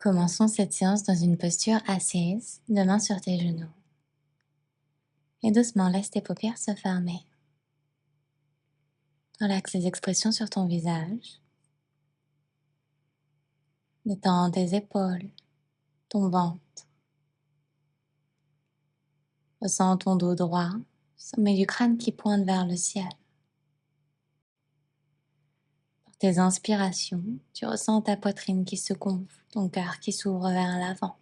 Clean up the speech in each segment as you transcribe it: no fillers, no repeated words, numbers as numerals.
Commençons cette séance dans une posture assise, deux mains sur tes genoux. Et doucement, laisse tes paupières se fermer. Relaxe les expressions sur ton visage. Détends tes épaules, ton ventre. Ressens ton dos droit, sommet du crâne qui pointe vers le ciel. Par tes inspirations, tu ressens ta poitrine qui se gonfle, ton cœur qui s'ouvre vers l'avant.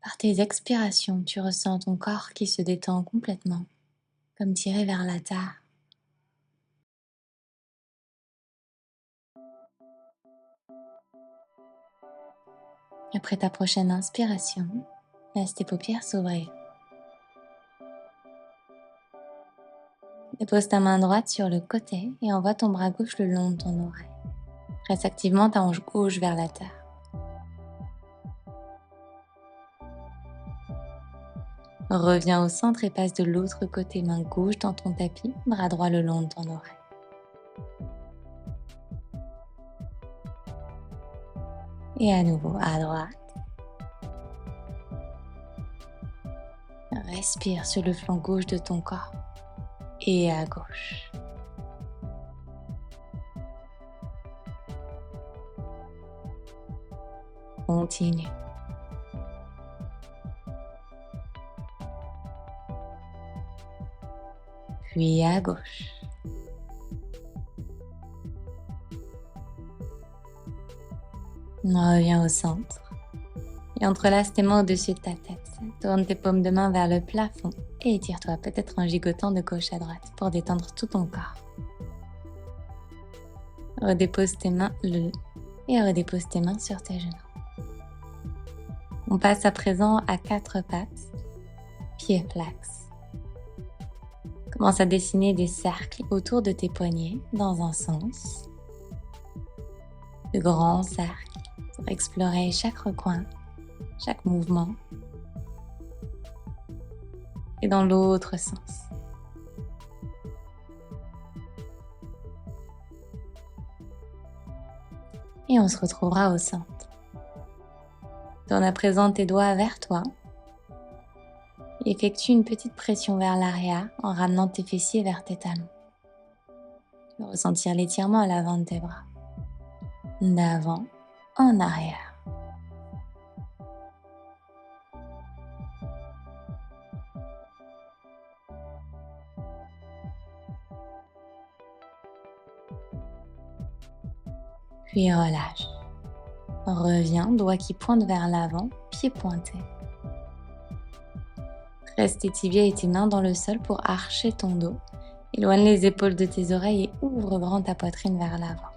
Par tes expirations, tu ressens ton corps qui se détend complètement, comme tiré vers la terre. Après ta prochaine inspiration, laisse tes paupières s'ouvrir. Dépose ta main droite sur le côté et envoie ton bras gauche le long de ton oreille. Presse activement ta hanche gauche vers la terre. Reviens au centre et passe de l'autre côté, main gauche dans ton tapis, bras droit le long de ton oreille. Et à nouveau à droite. Respire sur le flanc gauche de ton corps et à gauche. Continue. Puis à gauche. Reviens au centre et entrelace tes mains au-dessus de ta tête. Tourne tes paumes de main vers le plafond et étire-toi peut-être en gigotant de gauche à droite pour détendre tout ton corps. Redépose tes mains et redépose tes mains sur tes genoux. On passe à présent à quatre pattes, pieds flex. Commence à dessiner des cercles autour de tes poignets dans un sens. De grands cercles pour explorer chaque recoin, chaque mouvement. Et dans l'autre sens. Et on se retrouvera au centre. Tourne à présent tes doigts vers toi. Effectue une petite pression vers l'arrière en ramenant tes fessiers vers tes talons. Tu vas ressentir l'étirement à l'avant de tes bras. D'avant en arrière. Puis relâche. Reviens, doigts qui pointent vers l'avant, pieds pointés. Presse tes tibias et tes mains dans le sol pour archer ton dos. Éloigne les épaules de tes oreilles et ouvre grand ta poitrine vers l'avant.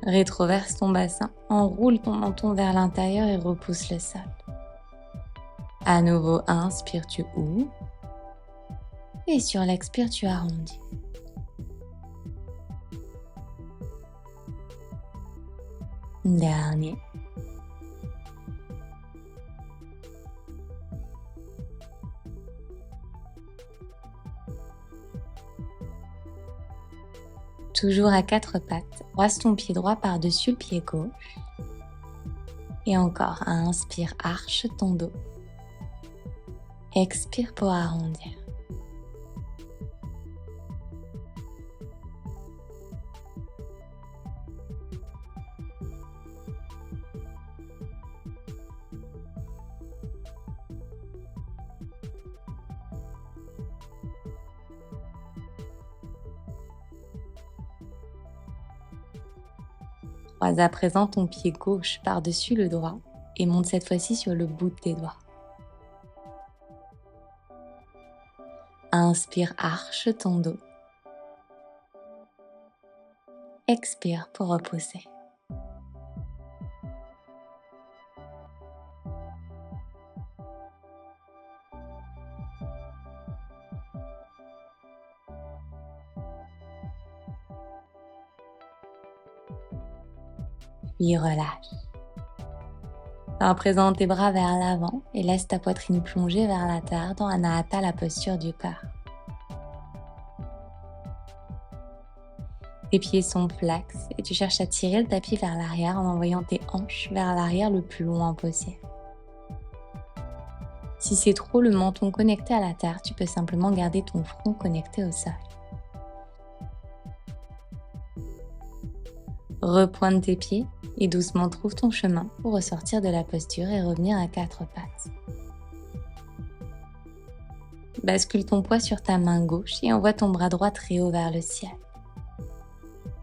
Rétroverse ton bassin, enroule ton menton vers l'intérieur et repousse le sol. À nouveau, inspire, tu ouvres. Et sur l'expire, tu arrondis. Dernier. Toujours à quatre pattes, brosse ton pied droit par-dessus le pied gauche. Et encore, inspire, arche ton dos. Expire pour arrondir. Croise à présent ton pied gauche par-dessus le droit et monte cette fois-ci sur le bout de tes doigts. Inspire, arche ton dos. Expire pour repousser. Puis relâche. Alors présente tes bras vers l'avant et laisse ta poitrine plonger vers la terre dans Anahata, la posture du cœur. Tes pieds sont flex et tu cherches à tirer le tapis vers l'arrière en envoyant tes hanches vers l'arrière le plus loin possible. Si c'est trop le menton connecté à la terre, tu peux simplement garder ton front connecté au sol. Repointe tes pieds et doucement trouve ton chemin pour ressortir de la posture et revenir à 4 pattes. Bascule ton poids sur ta main gauche et envoie ton bras droit très haut vers le ciel.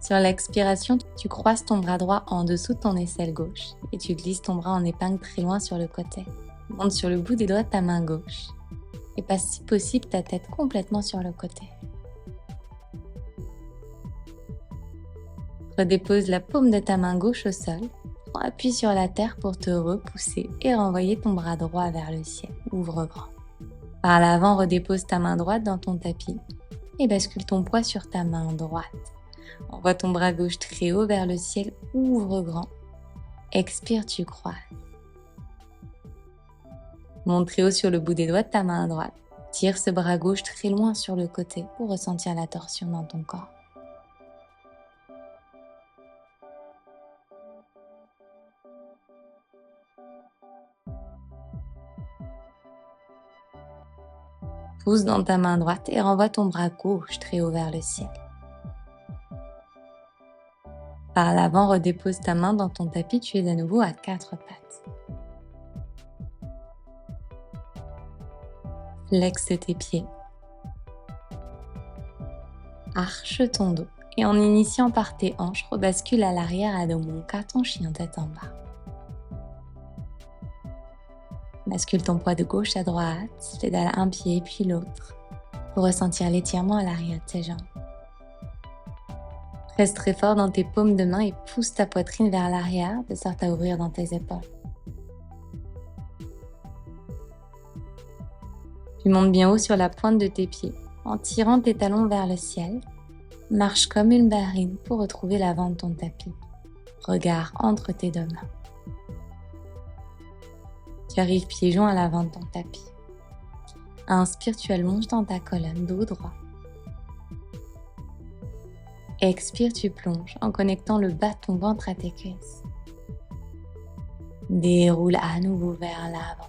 Sur l'expiration, tu croises ton bras droit en dessous de ton aisselle gauche et tu glisses ton bras en épingle très loin sur le côté. Monte sur le bout des doigts de ta main gauche et passe si possible ta tête complètement sur le côté. Redépose la paume de ta main gauche au sol, prends appui sur la terre pour te repousser et renvoyer ton bras droit vers le ciel. Ouvre grand. Par l'avant, redépose ta main droite dans ton tapis et bascule ton poids sur ta main droite. Envoie ton bras gauche très haut vers le ciel, ouvre grand. Expire, tu croises. Monte très haut sur le bout des doigts de ta main droite. Tire ce bras gauche très loin sur le côté pour ressentir la torsion dans ton corps. Pousse dans ta main droite et renvoie ton bras gauche très haut vers le ciel. Par l'avant, redépose ta main dans ton tapis, tu es de nouveau à 4 pattes. Flexe tes pieds. Arche ton dos et en initiant par tes hanches, rebascule à l'arrière à dos mon cas ton chien tête en bas. Bascule ton poids de gauche à droite, pédale un pied puis l'autre pour ressentir l'étirement à l'arrière de tes jambes. Presse très fort dans tes paumes de main et pousse ta poitrine vers l'arrière de sorte à ouvrir dans tes épaules. Puis monte bien haut sur la pointe de tes pieds en tirant tes talons vers le ciel. Marche comme une ballerine pour retrouver l'avant de ton tapis. Regard entre tes deux mains. Tu arrives pieds joints à l'avant de ton tapis. Inspire, tu allonges dans ta colonne, dos droit. Expire, tu plonges en connectant le bas de ton ventre à tes cuisses. Déroule à nouveau vers l'avant.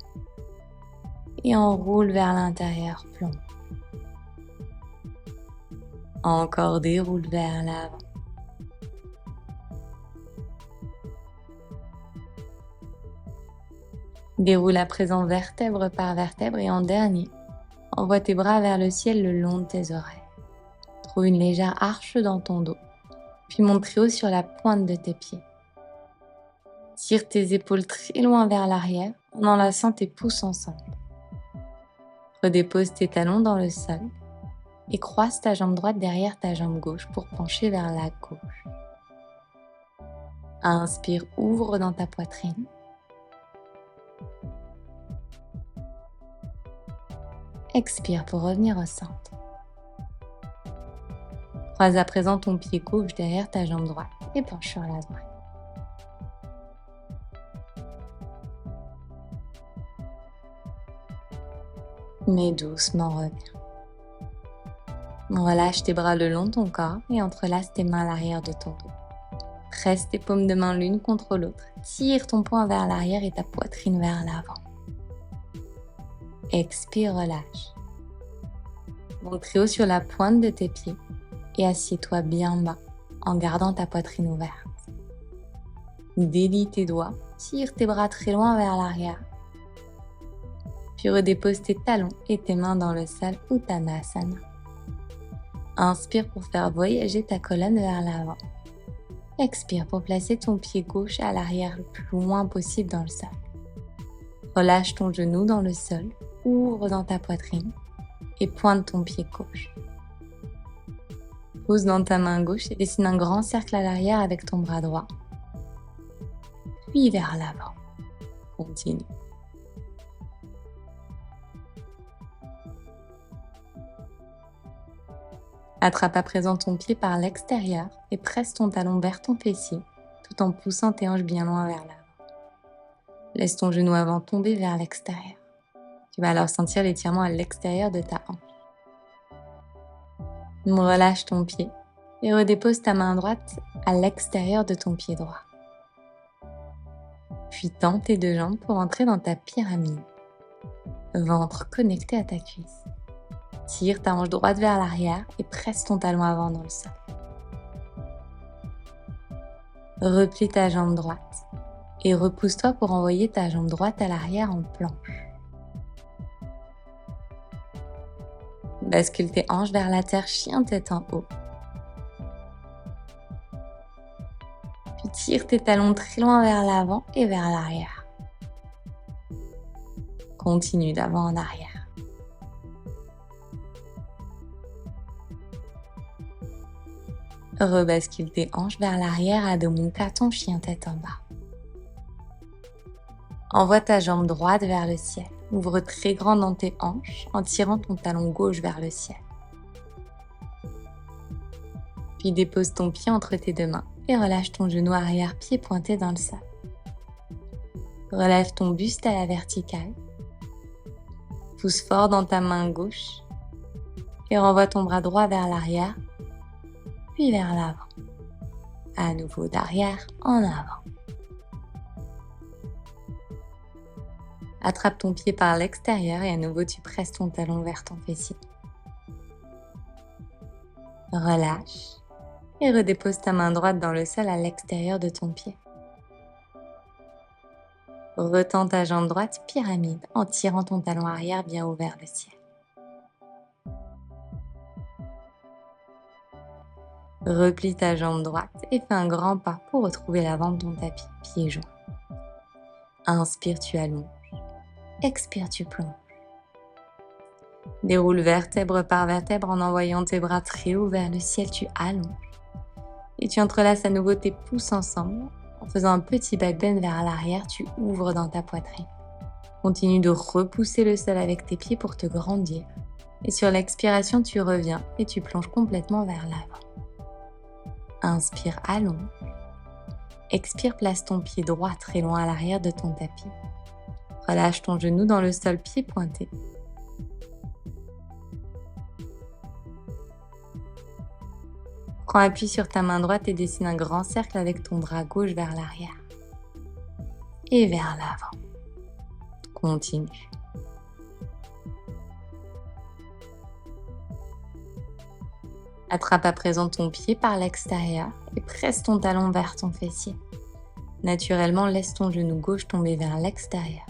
Et enroule vers l'intérieur, plonge. Encore déroule vers l'avant. Déroule à présent vertèbre par vertèbre et en dernier, envoie tes bras vers le ciel le long de tes oreilles. Trouve une légère arche dans ton dos, puis monte très haut sur la pointe de tes pieds. Tire tes épaules très loin vers l'arrière en enlaçant tes pouces ensemble. Redépose tes talons dans le sol et croise ta jambe droite derrière ta jambe gauche pour pencher vers la gauche. Inspire, ouvre dans ta poitrine. Expire pour revenir au centre. Croise à présent ton pied gauche derrière ta jambe droite et penche sur la droite. Mais doucement reviens. Relâche tes bras le long de ton corps et entrelace tes mains à l'arrière de ton dos. Presse tes paumes de main l'une contre l'autre. Tire ton poing vers l'arrière et ta poitrine vers l'avant. Expire, relâche. Monte très haut sur la pointe de tes pieds et assieds-toi bien bas en gardant ta poitrine ouverte. Délie tes doigts, tire tes bras très loin vers l'arrière. Puis redépose tes talons et tes mains dans le sol Uttanasana. Inspire pour faire voyager ta colonne vers l'avant. Expire pour placer ton pied gauche à l'arrière le plus loin possible dans le sol. Relâche ton genou dans le sol, ouvre dans ta poitrine et pointe ton pied gauche. Pose dans ta main gauche et dessine un grand cercle à l'arrière avec ton bras droit. Puis vers l'avant. Continue. Attrape à présent ton pied par l'extérieur et presse ton talon vers ton fessier tout en poussant tes hanches bien loin vers l'avant. Laisse ton genou avant tomber vers l'extérieur. Tu vas alors sentir l'étirement à l'extérieur de ta hanche. Relâche ton pied Et redépose ta main droite à l'extérieur de ton pied droit. Puis tends tes deux jambes pour entrer dans ta pyramide. Ventre connecté à ta cuisse. Tire ta hanche droite vers l'arrière et presse ton talon avant dans le sol. Replie ta jambe droite et repousse-toi pour envoyer ta jambe droite à l'arrière en planche. Bascule tes hanches vers la terre, chien tête en haut. Puis tire tes talons très loin vers l'avant et vers l'arrière. Continue d'avant en arrière. Rebascule tes hanches vers l'arrière, Adho Mukha, ton chien tête en bas. Envoie ta jambe droite vers le ciel. Ouvre très grand dans tes hanches en tirant ton talon gauche vers le ciel. Puis dépose ton pied entre tes deux mains et relâche ton genou arrière, pied pointé dans le sol. Relève ton buste à la verticale. Pousse fort dans ta main gauche et renvoie ton bras droit vers l'arrière, puis vers l'avant. À nouveau d'arrière en avant. Attrape ton pied par l'extérieur et à nouveau tu presses ton talon vers ton fessier. Relâche et redépose ta main droite dans le sol à l'extérieur de ton pied. Retends ta jambe droite, pyramide, en tirant ton talon arrière bien haut vers le ciel. Replie ta jambe droite et fais un grand pas pour retrouver l'avant de ton tapis, pieds joints. Inspire, tu allonges. Expire, tu plonges. Déroule vertèbre par vertèbre en envoyant tes bras très haut vers le ciel, tu allonges. Et tu entrelaces à nouveau tes pouces ensemble. En faisant un petit back bend vers l'arrière, tu ouvres dans ta poitrine. Continue de repousser le sol avec tes pieds pour te grandir. Et sur l'expiration, tu reviens et tu plonges complètement vers l'avant. Inspire, allonge. Expire, place ton pied droit très loin à l'arrière de ton tapis. Relâche ton genou dans le sol, pied pointé. Prends appui sur ta main droite et dessine un grand cercle avec ton bras gauche vers l'arrière. Et vers l'avant. Continue. Attrape à présent ton pied par l'extérieur et presse ton talon vers ton fessier. Naturellement, laisse ton genou gauche tomber vers l'extérieur.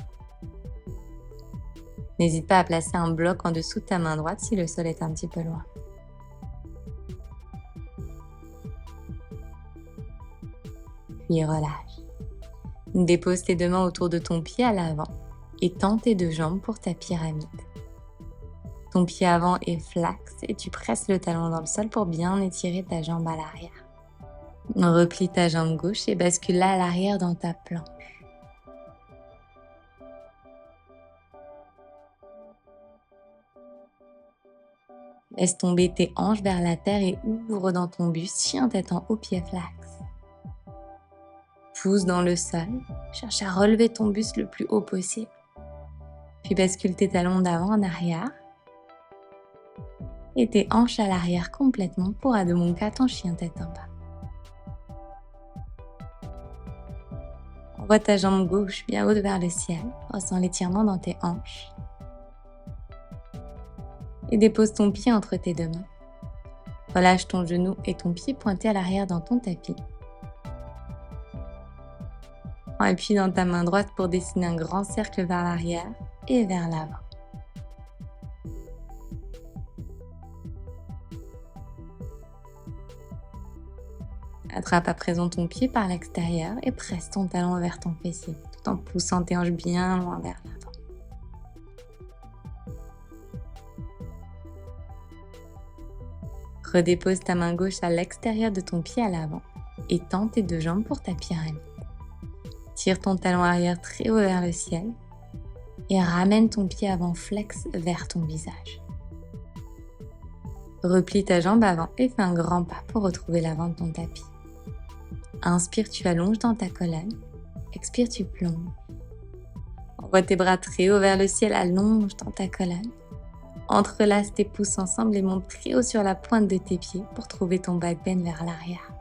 N'hésite pas à placer un bloc en dessous de ta main droite si le sol est un petit peu loin. Puis relâche. Dépose tes deux mains autour de ton pied à l'avant et tends tes deux jambes pour ta pyramide. Ton pied avant est flex et tu presses le talon dans le sol pour bien étirer ta jambe à l'arrière. Replie ta jambe gauche et bascule-la à l'arrière dans ta planche. Laisse tomber tes hanches vers la terre et ouvre dans ton buste, chien tête en haut, pied flex. Pousse dans le sol, cherche à relever ton buste le plus haut possible. Puis bascule tes talons d'avant en arrière et tes hanches à l'arrière complètement pour Adho Mukha, ton chien tête en bas. Envoie ta jambe gauche bien haute vers le ciel, ressens l'étirement dans tes hanches. Et dépose ton pied entre tes deux mains. Relâche ton genou et ton pied pointé à l'arrière dans ton tapis. Prends appui dans ta main droite pour dessiner un grand cercle vers l'arrière et vers l'avant. Attrape à présent ton pied par l'extérieur et presse ton talon vers ton fessier, tout en poussant tes hanches bien loin vers l'avant. Redépose ta main gauche à l'extérieur de ton pied à l'avant et tends tes deux jambes pour ta pyramide. Tire ton talon arrière très haut vers le ciel et ramène ton pied avant flex vers ton visage. Replie ta jambe avant et fais un grand pas pour retrouver l'avant de ton tapis. Inspire, tu allonges dans ta colonne. Expire, tu plonges. Envoie tes bras très haut vers le ciel, allonge dans ta colonne. Entrelace tes pouces ensemble et monte très haut sur la pointe de tes pieds pour trouver ton back bend vers l'arrière.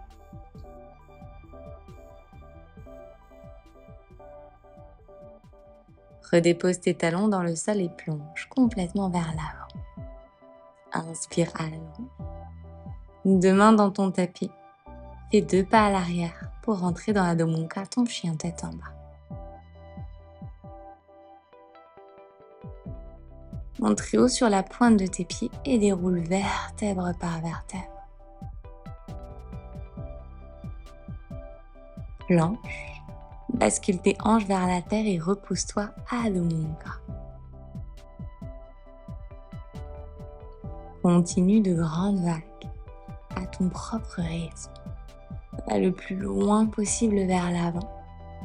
Redépose tes talons dans le sol et plonge complètement vers l'avant. Inspire à l'allonge. 2 mains dans ton tapis. Fais 2 pas à l'arrière pour rentrer dans Adho Mukha, ton chien tête en bas. Monte très haut sur la pointe de tes pieds et déroule vertèbre par vertèbre. Planche, bascule tes hanches vers la terre et repousse-toi à Adho Mukha. Continue de grandes vagues à ton propre rythme. Va le plus loin possible vers l'avant,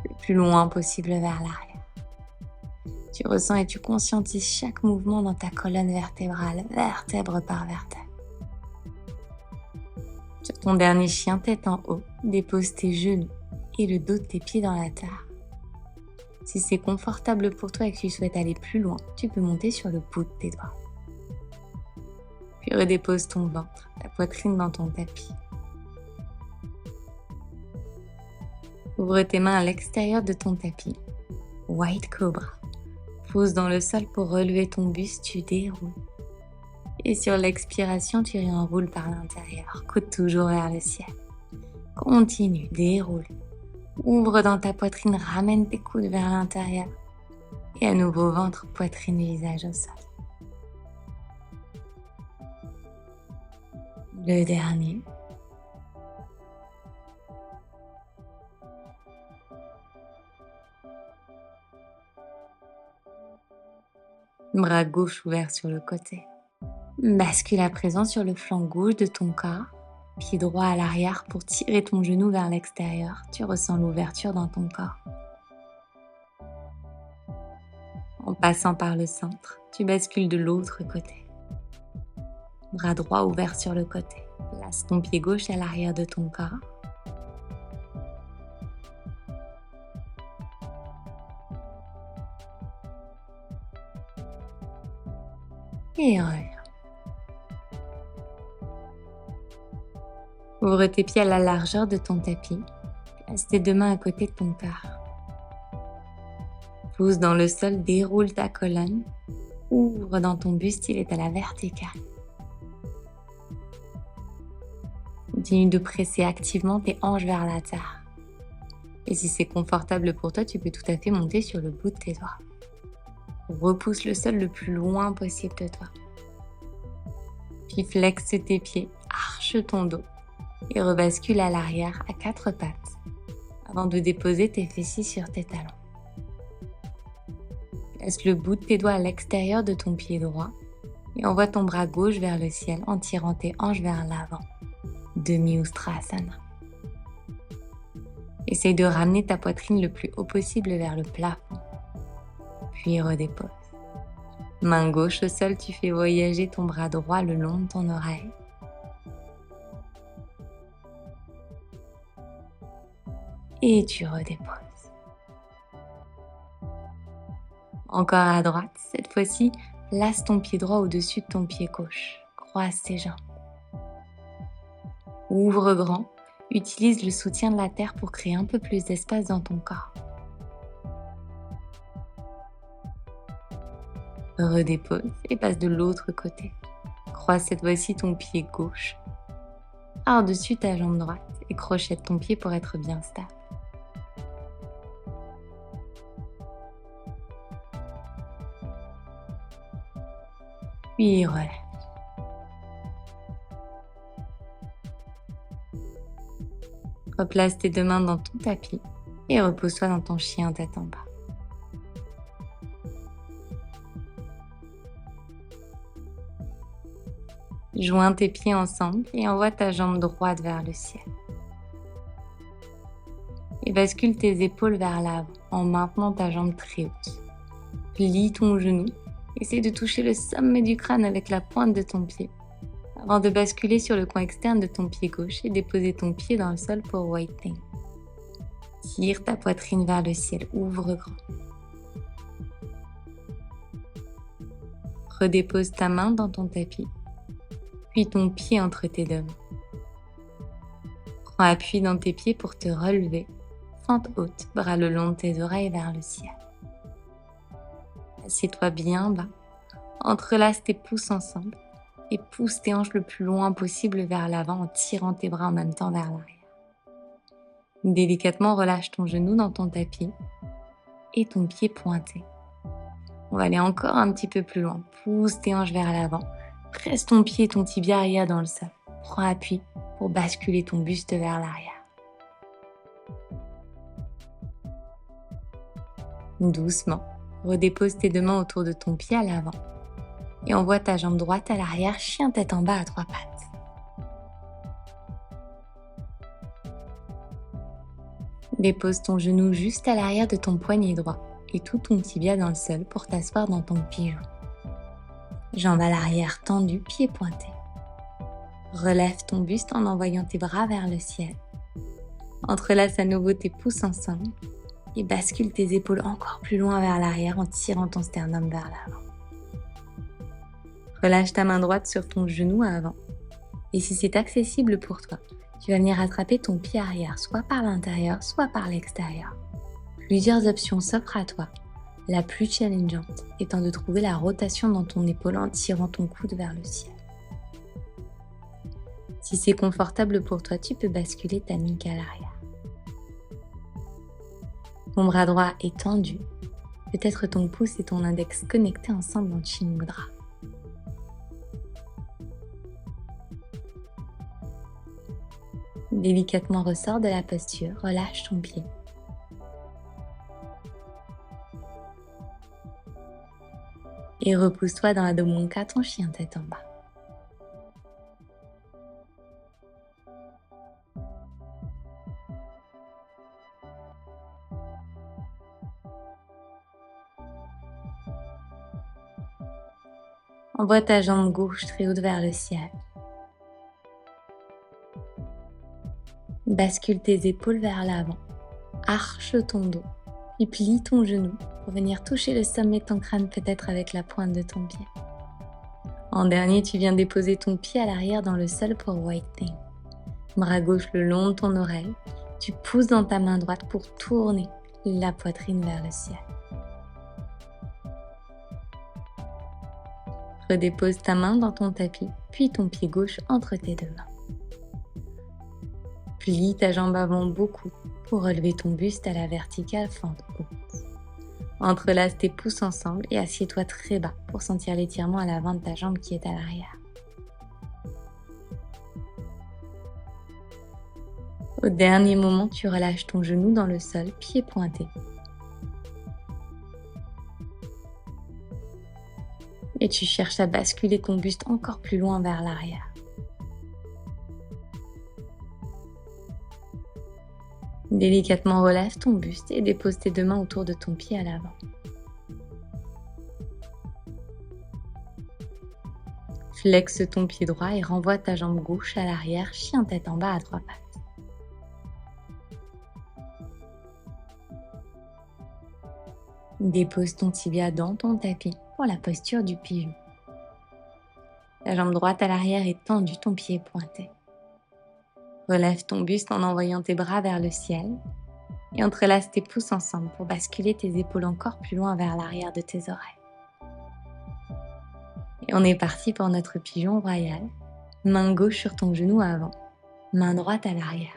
le plus loin possible vers l'arrière. Tu ressens et tu conscientises chaque mouvement dans ta colonne vertébrale, vertèbre par vertèbre. Sur ton dernier chien tête en haut, dépose tes genoux et le dos de tes pieds dans la terre. Si c'est confortable pour toi et que tu souhaites aller plus loin, tu peux monter sur le bout de tes doigts. Puis redépose ton ventre, ta poitrine dans ton tapis. Ouvre tes mains à l'extérieur de ton tapis. White Cobra. Pose dans le sol pour relever ton buste, tu déroules. Et sur l'expiration, tu réenroules par l'intérieur, coude toujours vers le ciel. Continue, déroule. Ouvre dans ta poitrine, ramène tes coudes vers l'intérieur. Et à nouveau ventre, poitrine, visage au sol. Le dernier. Bras gauche ouvert sur le côté. Bascule à présent sur le flanc gauche de ton corps. Pied droit à l'arrière pour tirer ton genou vers l'extérieur. Tu ressens l'ouverture dans ton corps. En passant par le centre, tu bascules de l'autre côté. Bras droit ouvert sur le côté. Place ton pied gauche à l'arrière de ton corps. Et reviens. Ouvre tes pieds à la largeur de ton tapis. Place tes 2 mains à côté de ton corps. Pousse dans le sol, déroule ta colonne. Ouvre dans ton buste, il est à la verticale. Continue de presser activement tes hanches vers la terre. Et si c'est confortable pour toi, tu peux tout à fait monter sur le bout de tes doigts. Repousse le sol le plus loin possible de toi. Puis flexe tes pieds, arche ton dos et rebascule à l'arrière à 4 pattes avant de déposer tes fessiers sur tes talons. Laisse le bout de tes doigts à l'extérieur de ton pied droit et envoie ton bras gauche vers le ciel en tirant tes hanches vers l'avant. Demi-Ustrasana. Essaye de ramener ta poitrine le plus haut possible vers le plafond. Puis redépose. Main gauche au sol, tu fais voyager ton bras droit le long de ton oreille. Et tu redéposes. Encore à droite, cette fois-ci, place ton pied droit au-dessus de ton pied gauche. Croise tes jambes. Ouvre grand, utilise le soutien de la terre pour créer un peu plus d'espace dans ton corps. Redépose et passe de l'autre côté. Croise cette fois-ci ton pied gauche par-dessus ta jambe droite et crochette ton pied pour être bien stable. Puis relâche. Replace tes 2 mains dans ton tapis et repose-toi dans ton chien tête en bas. Joins tes pieds ensemble et envoie ta jambe droite vers le ciel. Et bascule tes épaules vers l'avant en maintenant ta jambe très haute. Plie ton genou, essaie de toucher le sommet du crâne avec la pointe de ton pied avant de basculer sur le coin externe de ton pied gauche et déposer ton pied dans le sol pour White Thing. Tire ta poitrine vers le ciel, ouvre grand. Redépose ta main dans ton tapis, puis ton pied entre tes deux mains. Prends appui dans tes pieds pour te relever, fente haute, bras le long de tes oreilles vers le ciel. Assieds-toi bien bas, entrelace tes pouces ensemble et pousse tes hanches le plus loin possible vers l'avant en tirant tes bras en même temps vers l'arrière. Délicatement relâche ton genou dans ton tapis et ton pied pointé. On va aller encore un petit peu plus loin. Pousse tes hanches vers l'avant. Presse ton pied et ton tibia arrière dans le sol. Prends appui pour basculer ton buste vers l'arrière. Doucement, redépose tes deux mains autour de ton pied à l'avant et envoie ta jambe droite à l'arrière, chien tête en bas à trois pattes. Dépose ton genou juste à l'arrière de ton poignet droit et tout ton tibia dans le sol pour t'asseoir dans ton pigeon. Jambes à l'arrière tendues, pieds pointés. Relève ton buste en envoyant tes bras vers le ciel. Entrelace à nouveau tes pouces ensemble et bascule tes épaules encore plus loin vers l'arrière en tirant ton sternum vers l'avant. Relâche ta main droite sur ton genou à avant. Et si c'est accessible pour toi, tu vas venir attraper ton pied arrière, soit par l'intérieur, soit par l'extérieur. Plusieurs options s'offrent à toi, la plus challengeante étant de trouver la rotation dans ton épaule en tirant ton coude vers le ciel. Si c'est confortable pour toi, tu peux basculer ta nuque à l'arrière. Ton bras droit est tendu, peut-être ton pouce et ton index connectés ensemble en Chin Mudra. Délicatement ressors de la posture, relâche ton pied. Et repousse-toi dans Adho Mukha, ton chien tête en bas. Envoie ta jambe gauche très haute vers le ciel. Bascule tes épaules vers l'avant. Arche ton dos, puis plie ton genou pour venir toucher le sommet de ton crâne peut-être avec la pointe de ton pied. En dernier, tu viens déposer ton pied à l'arrière dans le sol pour White Thing. Bras gauche le long de ton oreille. Tu pousses dans ta main droite pour tourner la poitrine vers le ciel. Redépose ta main dans ton tapis, puis ton pied gauche entre tes deux mains. Plie ta jambe avant beaucoup pour relever ton buste à la verticale, fente haute. Entrelace tes pouces ensemble et assieds-toi très bas pour sentir l'étirement à l'avant de ta jambe qui est à l'arrière. Au dernier moment, tu relâches ton genou dans le sol, pied pointé. Et tu cherches à basculer ton buste encore plus loin vers l'arrière. Délicatement relève ton buste et dépose tes deux mains autour de ton pied à l'avant. Flexe ton pied droit et renvoie ta jambe gauche à l'arrière, chien tête en bas à trois pattes. Dépose ton tibia dans ton tapis pour la posture du pigeon. Ta jambe droite à l'arrière est tendue, ton pied est pointé. Relève ton buste en envoyant tes bras vers le ciel et entrelace tes pouces ensemble pour basculer tes épaules encore plus loin vers l'arrière de tes oreilles. Et on est parti pour notre pigeon royal. Main gauche sur ton genou avant, main droite à l'arrière.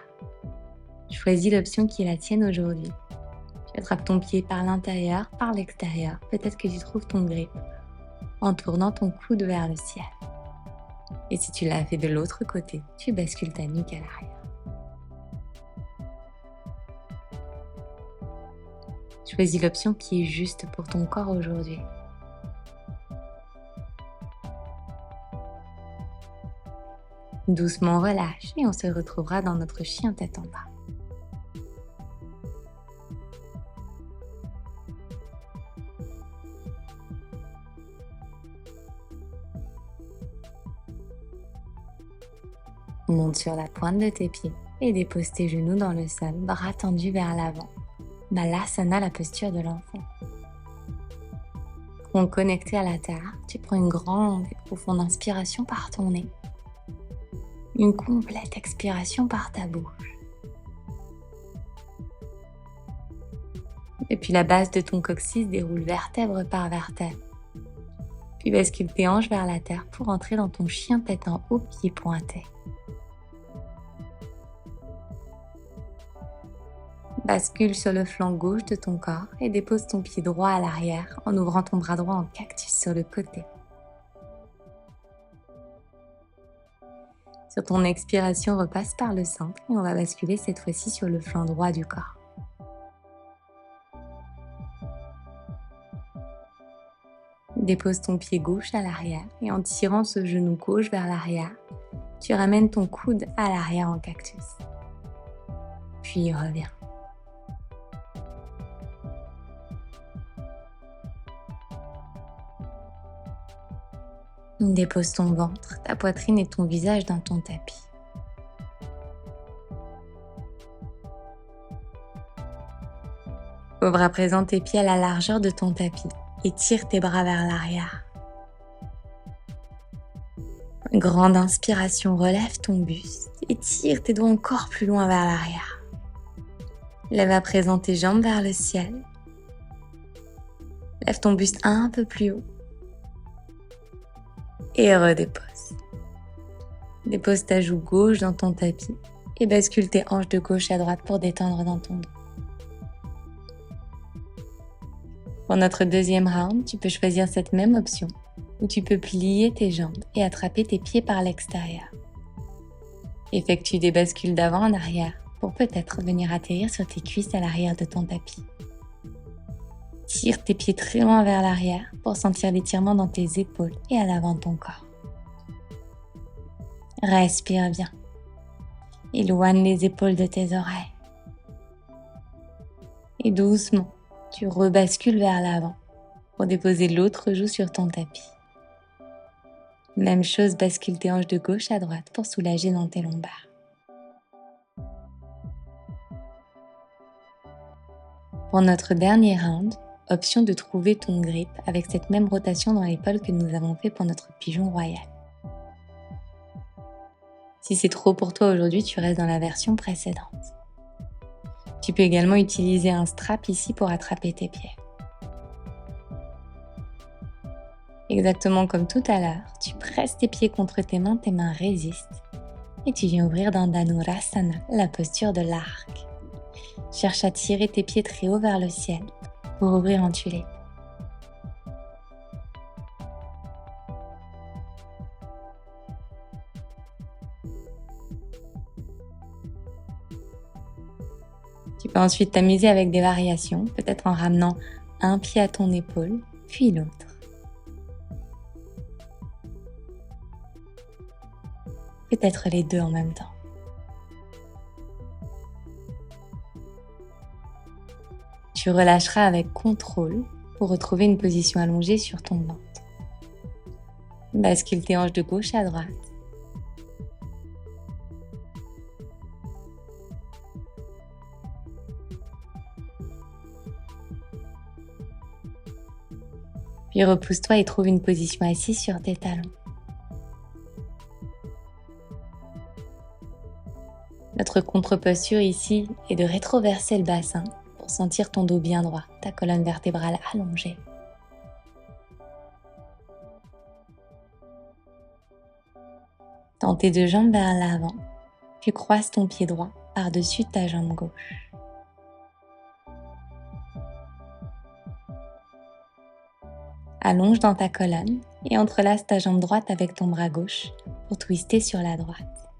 Choisis l'option qui est la tienne aujourd'hui. Tu attrapes ton pied par l'intérieur, par l'extérieur. Peut-être que tu trouves ton grip en tournant ton coude vers le ciel. Et si tu l'as fait de l'autre côté, tu bascules ta nuque à l'arrière. Choisis l'option qui est juste pour ton corps aujourd'hui. Doucement relâche et on se retrouvera dans notre chien tête en bas. Monte sur la pointe de tes pieds et dépose tes genoux dans le sol, bras tendus vers l'avant. Balasana, la posture de l'enfant. tronc connecté à la terre, tu prends une grande et profonde inspiration par ton nez. Une complète expiration par ta bouche. Depuis la base de ton coccyx, déroule vertèbre par vertèbre. Puis bascule tes hanches vers la terre pour entrer dans ton chien tête en haut, pieds pointés. Bascule sur le flanc gauche de ton corps et dépose ton pied droit à l'arrière en ouvrant ton bras droit en cactus sur le côté. Sur ton expiration, repasse par le centre et on va basculer cette fois-ci sur le flanc droit du corps. Dépose ton pied gauche à l'arrière et en tirant ce genou gauche vers l'arrière, tu ramènes ton coude à l'arrière en cactus. Puis reviens. Dépose ton ventre, ta poitrine et ton visage dans ton tapis. Ouvre à présent tes pieds à la largeur de ton tapis et tire tes bras vers l'arrière. Grande inspiration, relève ton buste et tire tes doigts encore plus loin vers l'arrière. Lève à présent tes jambes vers le ciel. Lève ton buste un peu plus haut. Et redépose. Dépose ta joue gauche dans ton tapis et bascule tes hanches de gauche à droite pour détendre dans ton dos. Pour notre deuxième round, tu peux choisir cette même option où tu peux plier tes jambes et attraper tes pieds par l'extérieur. Effectue des bascules d'avant en arrière pour peut-être venir atterrir sur tes cuisses à l'arrière de ton tapis. Tire tes pieds très loin vers l'arrière pour sentir l'étirement dans tes épaules et à l'avant de ton corps. Respire bien. Éloigne les épaules de tes oreilles. Et doucement, tu rebascules vers l'avant pour déposer l'autre joue sur ton tapis. Même chose, bascule tes hanches de gauche à droite pour soulager dans tes lombaires. Pour notre dernier round, option de trouver ton grip avec cette même rotation dans l'épaule que nous avons fait pour notre pigeon royal. Si c'est trop pour toi aujourd'hui, tu restes dans la version précédente. Tu peux également utiliser un strap ici pour attraper tes pieds. Exactement comme tout à l'heure, tu presses tes pieds contre tes mains résistent et tu viens ouvrir dans Dhanurasana, la posture de l'arc. Cherche à tirer tes pieds très haut vers le ciel pour ouvrir en tulipe. Tu peux ensuite t'amuser avec des variations, peut-être en ramenant un pied à ton épaule, puis l'autre. Peut-être les deux en même temps. Tu relâcheras avec contrôle pour retrouver une position allongée sur ton ventre. Bascule tes hanches de gauche à droite. Puis repousse-toi et trouve une position assise sur tes talons. Notre contre-posture ici est de rétroverser le bassin pour sentir ton dos bien droit, ta colonne vertébrale allongée. Tends tes deux jambes vers l'avant, puis croise ton pied droit par-dessus ta jambe gauche. Allonge dans ta colonne et entrelace ta jambe droite avec ton bras gauche pour twister sur la droite.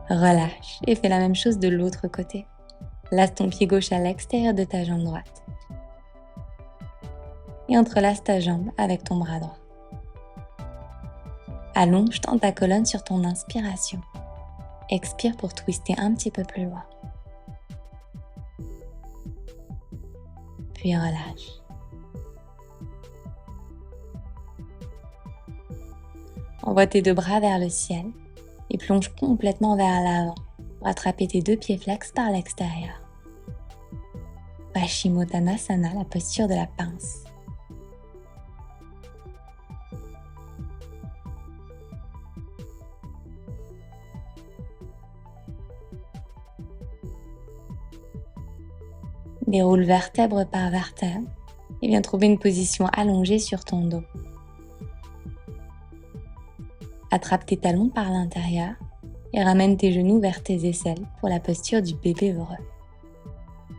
Relâche et fais la même chose de l'autre côté. Laisse ton pied gauche à l'extérieur de ta jambe droite. Et entrelace ta jambe avec ton bras droit. Allonge dans ta colonne sur ton inspiration. Expire pour twister un petit peu plus loin. Puis relâche. Envoie tes deux bras vers le ciel et plonge complètement vers l'avant, pour attraper tes 2 pieds flex par l'extérieur. Paschimottanasana, la posture de la pince. Déroule vertèbre par vertèbre et viens trouver une position allongée sur ton dos. Attrape tes talons par l'intérieur et ramène tes genoux vers tes aisselles pour la posture du bébé heureux.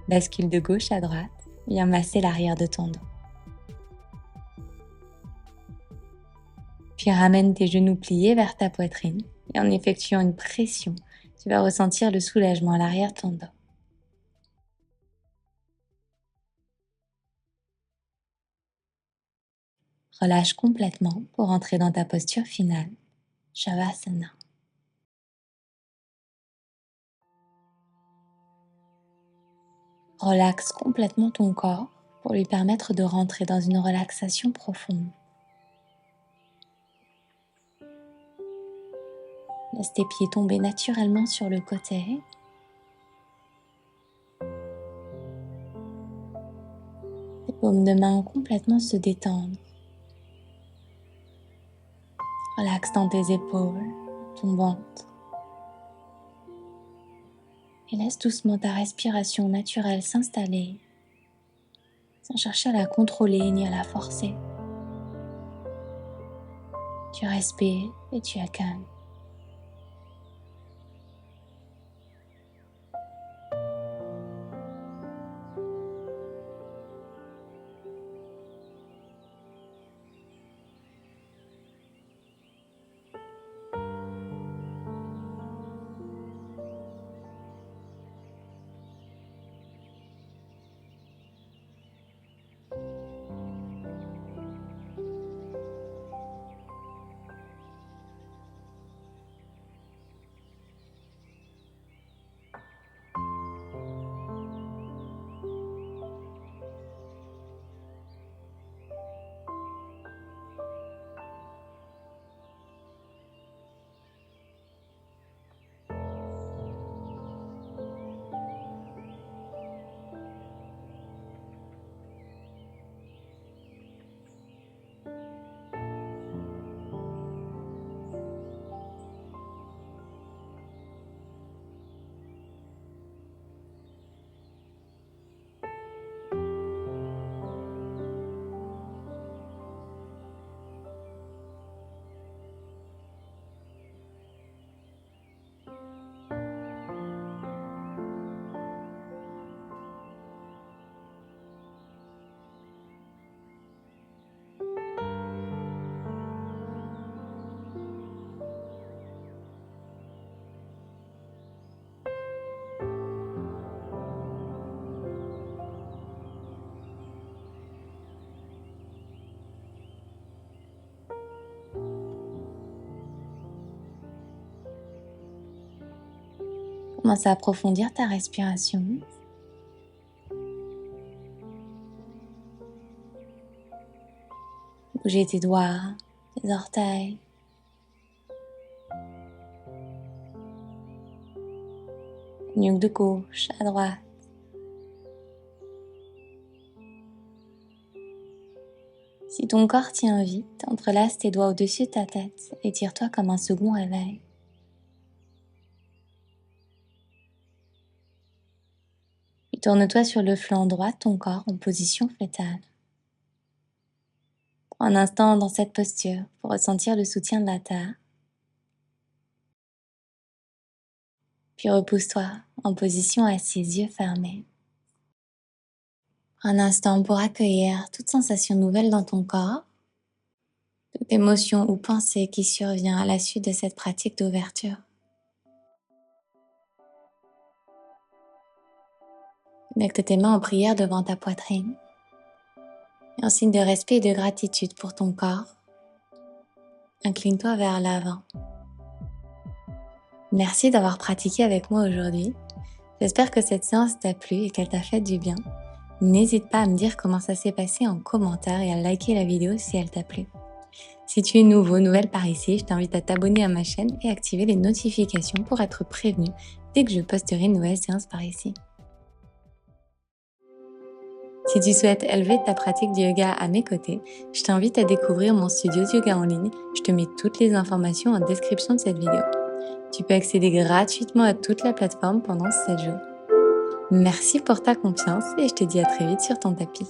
Bascule de gauche à droite, viens masser l'arrière de ton dos. Puis ramène tes genoux pliés vers ta poitrine et en effectuant une pression, tu vas ressentir le soulagement à l'arrière de ton dos. Relâche complètement pour entrer dans ta posture finale, Shavasana. Relaxe complètement ton corps pour lui permettre de rentrer dans une relaxation profonde. Laisse tes pieds tomber naturellement sur le côté. Tes paumes de main complètement se détendent. Relaxe dans tes épaules, ton ventre. Et laisse doucement ta respiration naturelle s'installer, sans chercher à la contrôler ni à la forcer. Tu respires et tu accueilles. Commence à approfondir ta respiration. Bouger tes doigts, tes orteils. Nuque de gauche à droite. Si ton corps t'y invite, entrelace tes doigts au-dessus de ta tête et tire-toi comme un second réveil. Puis tourne-toi sur le flanc droit de ton corps en position fœtale. Prends un instant dans cette posture pour ressentir le soutien de la terre. Puis repousse-toi en position assise, yeux fermés. Prends un instant pour accueillir toute sensation nouvelle dans ton corps, toute émotion ou pensée qui survient à la suite de cette pratique d'ouverture. Connecte tes mains en prière devant ta poitrine. Et en signe de respect et de gratitude pour ton corps, incline-toi vers l'avant. Merci d'avoir pratiqué avec moi aujourd'hui. J'espère que cette séance t'a plu et qu'elle t'a fait du bien. N'hésite pas à me dire comment ça s'est passé en commentaire et à liker la vidéo si elle t'a plu. Si tu es nouvelle par ici, je t'invite à t'abonner à ma chaîne et activer les notifications pour être prévenu dès que je posterai une nouvelle séance par ici. Si tu souhaites élever ta pratique de yoga à mes côtés, je t'invite à découvrir mon studio de yoga en ligne. Je te mets toutes les informations en description de cette vidéo. Tu peux accéder gratuitement à toute la plateforme pendant 7 jours. Merci pour ta confiance et je te dis à très vite sur ton tapis.